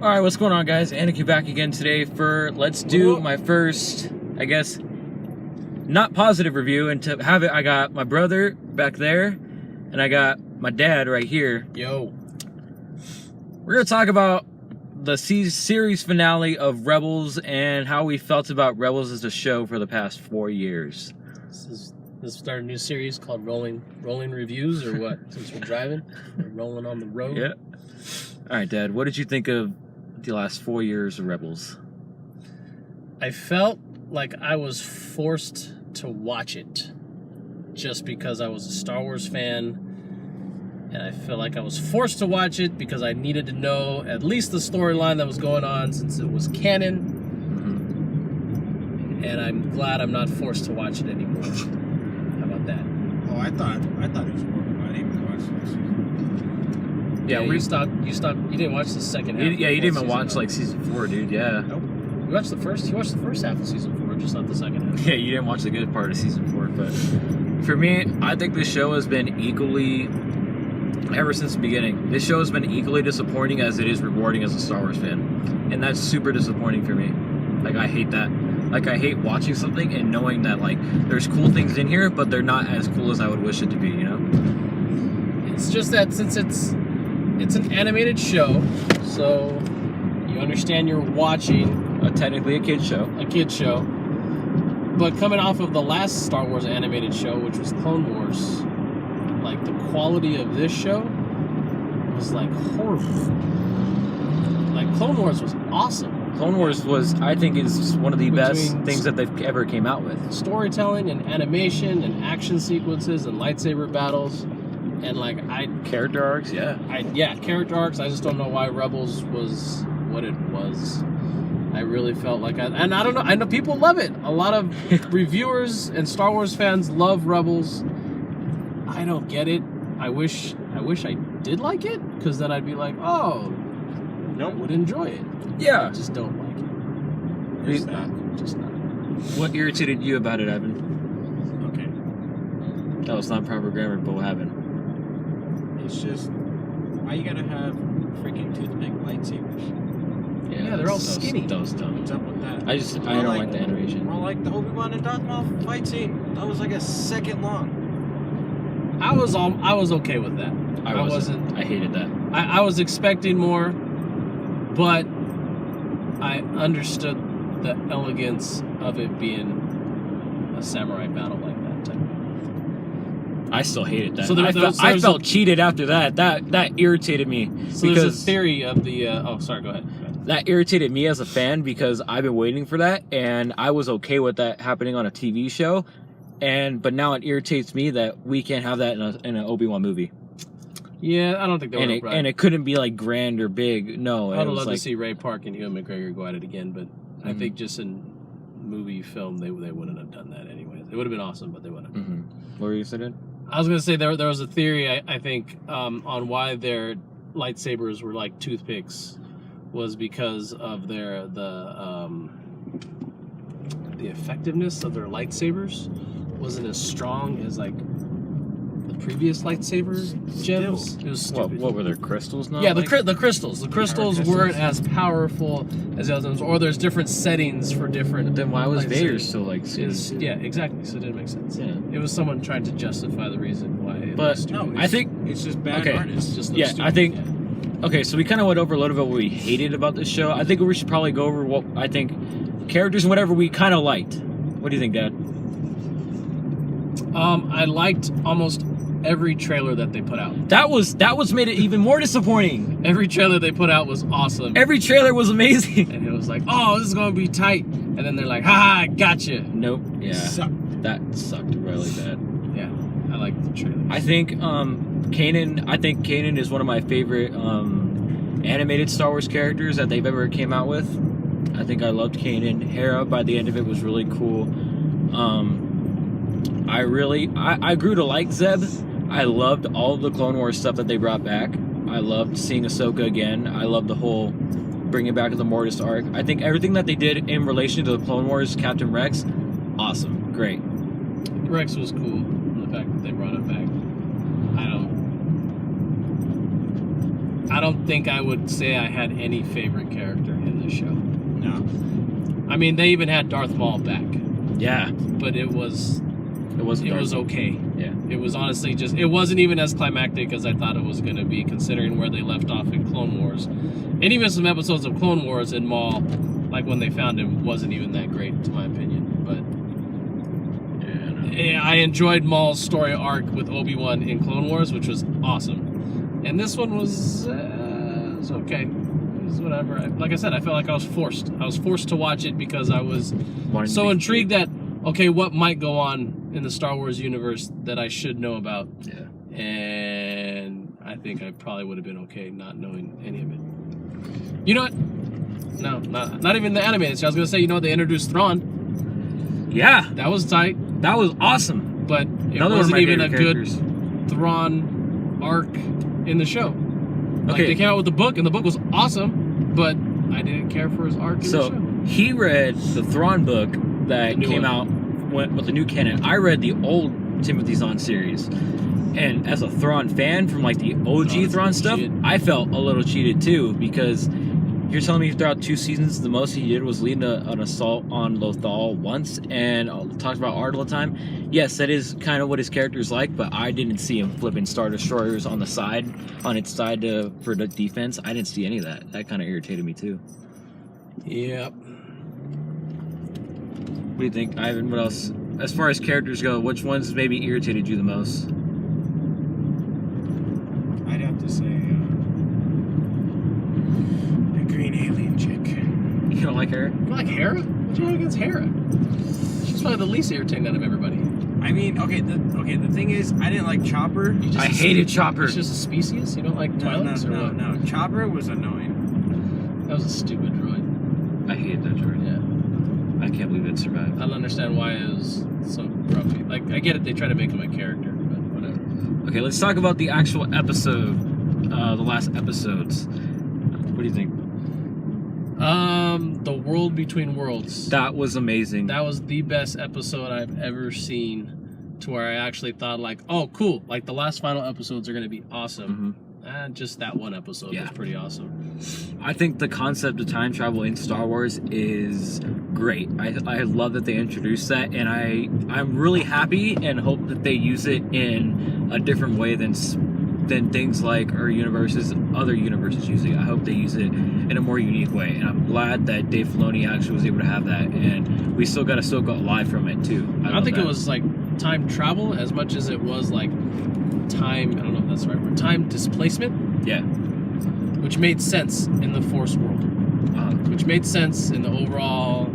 Alright, what's going on, guys? Anakin back again today for let's do my first, I guess, not positive review. And to have it, I got my brother back there, and I got my dad right here. Yo. We're going to talk about the series finale of Rebels and how we felt about Rebels as a show for the past 4 years. This start a new series called Rolling Reviews, or what? Since we're driving, we're rolling on the road. Yeah. Alright, Dad, what did you think of the last 4 years of Rebels? I felt like I was forced to watch it just because I was a Star Wars fan, and I feel like I was forced to watch it because I needed to know at least the storyline that was going on since it was canon. And I'm glad I'm not forced to watch it anymore. How about that? Oh, I thought it was more. I didn't even watch the season. Yeah, you stopped. You didn't watch the second half. Yeah, you didn't even watch like season 4, dude. Yeah. Nope. You watched the first half of season 4, just not the second half. Yeah, you didn't watch the good part of season 4, but for me, I think this show has been equally, ever since the beginning, this show has been equally disappointing as it is rewarding as a Star Wars fan, and that's super disappointing for me. Like, I hate that. Like, I hate watching something and knowing that, like, there's cool things in here, but they're not as cool as I would wish it to be, you know? It's just that since it's an animated show, so you understand you're watching Technically a kid's show. But coming off of the last Star Wars animated show, which was Clone Wars, like, the quality of this show was, like, horrible. Like, Clone Wars was awesome. Clone Wars was, I think, is one of the best things that they've ever came out with. Storytelling and animation and action sequences and lightsaber battles. And, like, character arcs, yeah. Character arcs. I just don't know why Rebels was what it was. I really felt like and I don't know. I know people love it. A lot of reviewers and Star Wars fans love Rebels. I don't get it. I wish I did like it, because then I'd be like, oh, I would enjoy it. Yeah. I just don't like it. Just not. What irritated you about it, Evan? Okay. That was not proper grammar, but what happened? It's just, why you gotta have freaking toothpick lightsabers? Yeah, they're all skinny. That was dumb. What's up with that? I don't like the animation. More like the Obi-Wan and Darth Maul fight scene. That was like a second long. I was okay with that. I wasn't. I hated that. I was expecting more, but I understood the elegance of it being a samurai battle like that type. I still hated that. So I felt cheated after that. That irritated me. So there's a theory of the. Oh, sorry. Go ahead. That irritated me as a fan because I've been waiting for that, and I was okay with that happening on a TV show, but now it irritates me that we can't have that in an Obi-Wan movie. Yeah, I don't think that would have. And it couldn't be like grand or big. No, I'd love to see Ray Park and Ewan McGregor go at it again, but I think just in movie film they wouldn't have done that anyways. It would have been awesome, but they wouldn't have. What were you saying? I was gonna say there was a theory I think on why their lightsabers were like toothpicks was because of the effectiveness of their lightsabers wasn't as strong as like the previous lightsaber gems. It was stupid. What were their crystals? Not yeah, the crystals. The crystals weren't as powerful as the other ones, or there's different settings for different. Then why was Vader still like? Yeah, exactly. So it didn't make sense. Yeah, it was someone trying to justify the reason why. I think it's just bad artists. Just I think. Yeah. Okay, so we kind of went over a little bit what we hated about this show. I think we should probably go over what I think characters and whatever we kind of liked. What do you think, Dad? I liked almost every trailer that they put out. That was made it even more disappointing. Every trailer they put out was awesome. Every trailer was amazing. And it was like, oh, this is going to be tight. And then they're like, ha, I gotcha. Nope. Yeah. That sucked really bad. Yeah, I liked the trailer. I think Kanan is one of my favorite animated Star Wars characters that they've ever came out with. I think I loved Kanan. Hera by the end of it was really cool. I grew to like Zeb. I loved all of the Clone Wars stuff that they brought back. I loved seeing Ahsoka again. I loved the whole bringing back the Mortis arc. I think everything that they did in relation to the Clone Wars, Captain Rex, awesome, great. Rex was cool. The fact that they brought him back. I don't think I would say I had any favorite character in this show. No. I mean, they even had Darth Maul back, Yeah, but it was okay. Yeah. It was honestly just, it wasn't even as climactic as I thought it was going to be, considering where they left off in Clone Wars. And even some episodes of Clone Wars in Maul, like when they found him, wasn't even that great, to my opinion. But yeah, I enjoyed Maul's story arc with Obi-Wan in Clone Wars, which was awesome. And this one was okay. It was whatever. Like I said, I felt like I was forced. I was forced to watch it because I was so intrigued that, okay, what might go on in the Star Wars universe that I should know about. Yeah. And I think I probably would have been okay not knowing any of it. You know what? No, not even the animated. So I was going to say, you know what? They introduced Thrawn. Yeah, That was tight. that was awesome. But it Another one of wasn't my even a favorite good characters. Thrawn arc in the show. Like, Okay. they came out with the book, and the book was awesome, but I didn't care for his arc in the So show. he read the Thrawn book that The new came one. out with the new canon. I read the old Timothy Zahn series, and as a Thrawn fan from like the OG that's Thrawn stuff, bullshit. I felt a little cheated too, because you're telling me throughout 2 seasons the most he did was lead an assault on Lothal once and talked about art all the time. Yes, that is kind of what his character's like, but I didn't see him flipping Star Destroyers on its side for the defense. I didn't see any of that. That kind of irritated me too. Yep. What do you think, Ivan? What else? As far as characters go, which ones maybe irritated you the most? I'd have to say the green alien chick. You don't like her? You like Hera? What do you have against Hera? She's probably the least irritating out of everybody. I mean, the thing is, I didn't like Chopper. You just I hated Chopper. It's just a species? You don't like Twi'leks or what? No. Chopper was annoying. That was a stupid droid. I hated that droid. Yeah. I can't believe it survived. I don't understand why it was so grumpy. Like, I get it, they try to make him a character, but whatever. Okay, let's talk about the actual episode, the last episodes. What do you think? The World Between Worlds. That was amazing. That was the best episode I've ever seen, to where I actually thought like, oh, cool. Like, the last final episodes are going to be awesome. And just that one episode was pretty awesome. I think the concept of time travel in Star Wars is great. I love that they introduced that, and I'm really happy and hope that they use it in a different way than things like other universes use it. I hope they use it in a more unique way, and I'm glad that Dave Filoni actually was able to have that, and we still got Ahsoka alive from it too. I don't think it was like time travel as much as it was like time, I don't know if that's the right word, time displacement. Yeah. Which made sense in the Force world. Which made sense in the overall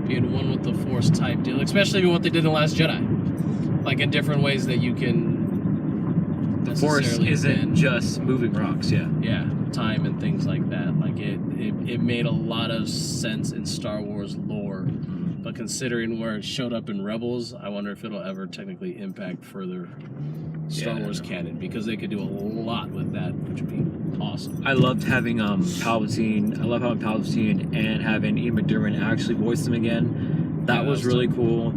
being one with the Force type deal, especially what they did in The Last Jedi. Like, in different ways that you can. The Force isn't just moving rocks, yeah. Yeah, time and things like that. Like, it made a lot of sense in Star Wars lore. But considering where it showed up in Rebels, I wonder if it'll ever technically impact further Star Wars canon, because they could do a lot with that, which would be awesome. I loved having Palpatine. I love having Palpatine and having Ian McDiarmid actually voice him again. That was really cool.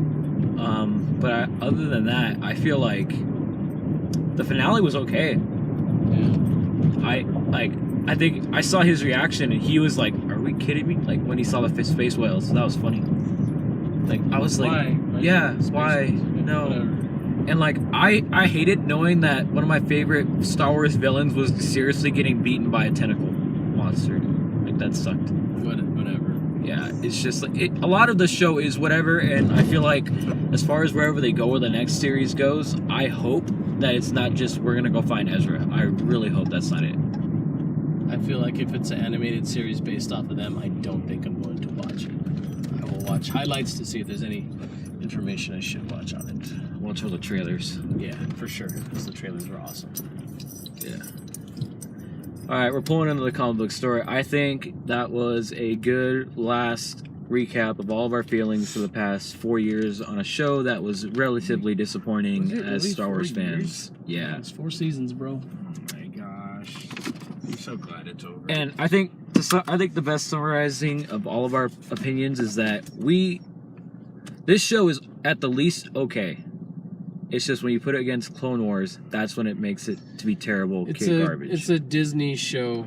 But other than that, I feel like the finale was okay. Yeah. I think I saw his reaction and he was like, "Are we kidding me?" Like when he saw the space whales, that was funny. Like I was like, Why? "Yeah, Space why? whales. No." Whatever. And like I hated knowing that one of my favorite Star Wars villains was seriously getting beaten by a tentacle monster. Like that sucked. Whatever. Yeah, it's just like a lot of the show is whatever, and I feel like as far as wherever they go or the next series goes, I hope that it's not just we're gonna go find Ezra. I really hope that's not it. I feel like if it's an animated series based off of them, I don't think I'm going to watch it. I will watch highlights to see if there's any information I should watch on it. Watch all the trailers. Yeah, for sure, because the trailers were awesome. Yeah. All right, we're pulling into the comic book story. I think that was a good last recap of all of our feelings for the past 4 years on a show that was relatively disappointing Was it as really Star Wars 4 years? fans. Yeah. It's 4 seasons, bro. Oh my gosh. I'm so glad it's over. And I think the best summarizing of all of our opinions is that this show is at the least okay. It's just when you put it against Clone Wars, that's when it makes it to be terrible kid garbage. It's a Disney show.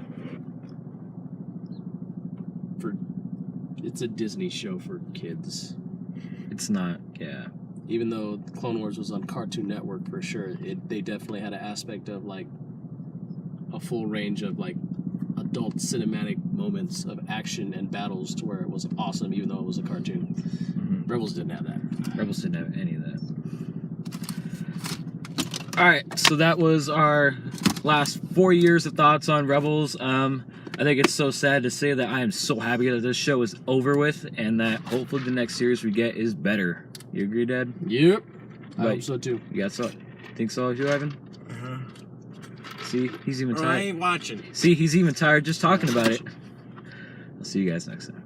It's a Disney show for kids. It's not, yeah. Even though Clone Wars was on Cartoon Network for sure, they definitely had an aspect of like a full range of like adult cinematic moments of action and battles to where it was awesome, even though it was a cartoon. Mm-hmm. Rebels didn't have that. Rebels didn't have any of that. Alright, so that was our last 4 years of thoughts on Rebels. I think it's so sad to say that I am so happy that this show is over with and that hopefully the next series we get is better. You agree, Dad? Yep. I But hope so too. You got so? Think so, you, Ivan? See, he's even I tired. ain't watching. See, he's even tired just talking about it. I'll see you guys next time.